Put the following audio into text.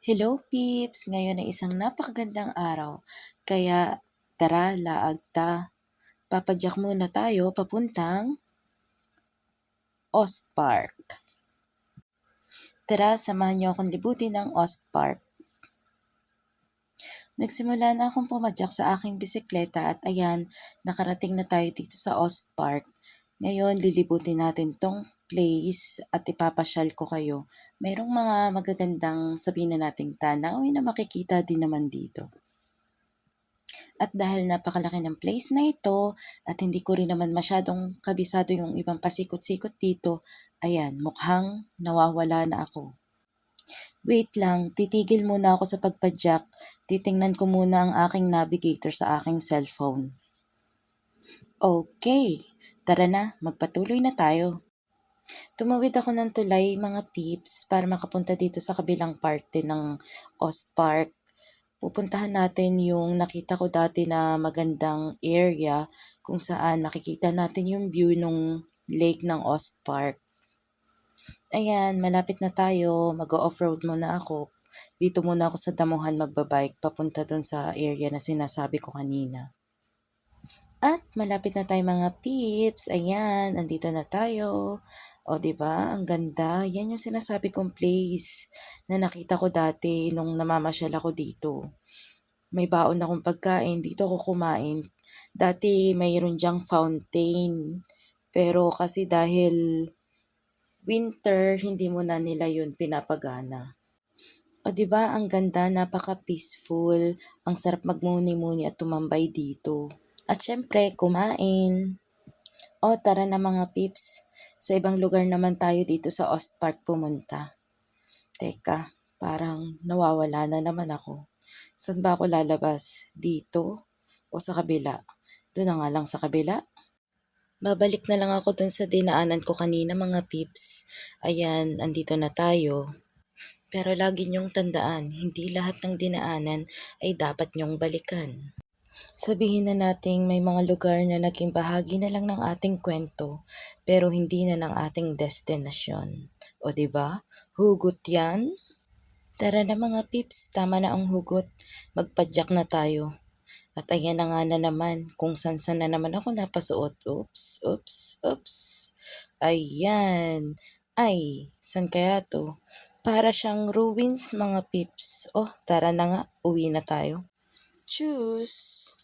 Hello peeps! Ngayon ay isang napakagandang araw. Kaya tara, laag ta. Papadyak muna tayo papuntang Ostpark. Tara, samahan niyo akong libutin ng Ostpark. Nagsimula na akong pumadyak sa aking bisikleta at ayan, nakarating na tayo dito sa Ostpark. Ngayon, lilibutin natin tong place at ipapasyal ko kayo. Mayroong mga magagandang sabihin na nating tanawin na makikita din naman dito. At dahil napakalaki ng place na ito at hindi ko rin naman masyadong kabisado yung ibang pasikot-sikot dito, ayan, mukhang nawawala na ako. Wait lang, titigil muna ako sa pagpadyak. Titingnan ko muna ang aking navigator sa aking cellphone. Okay, tara na, magpatuloy na tayo. Tumawid ako ng tulay mga peeps para makapunta dito sa kabilang parte ng Ostpark. Pupuntahan natin yung nakita ko dati na magandang area kung saan makikita natin yung view ng lake ng Ostpark. Ayan, malapit na tayo. Mag-off-road muna ako. Dito muna ako sa damuhan magbabike papunta dun sa area na sinasabi ko kanina. At malapit na tayo mga peeps. Ayan, andito na tayo. O, diba? Ang ganda. Yan yung sinasabi kong place na nakita ko dati nung namamasyal ako dito. May baon akong pagkain. Dito ako kumain. Dati mayroon dyang fountain. Pero kasi dahil winter, hindi mo na nila yun pinapagana. O, diba? Ang ganda, napaka-peaceful. Ang sarap magmuni-muni at tumambay dito. At syempre, kumain. O, tara na mga peeps. Sa ibang lugar naman tayo dito sa Ostpark pumunta. Teka, parang nawawala na naman ako. Saan ba ako lalabas? Dito? O sa kabila? Doon na nga lang sa kabila. Babalik na lang ako dun sa dinaanan ko kanina mga peeps. Ayan, andito na tayo. Pero lagi niyong tandaan, hindi lahat ng dinaanan ay dapat niyong balikan. Sabihin na nating may mga lugar na naging bahagi na lang ng ating kwento, pero hindi na ng ating destinasyon. O diba? Hugot yan? Tara na mga pips, tama na ang hugot. Magpadyak na tayo. At ayan na nga na naman, kung san-san na naman ako napasuot. Oops, oops, oops. Ayan. Ay, san kaya to? Para siyang ruins mga pips. Oh, tara na nga, uwi na tayo. Tschüss!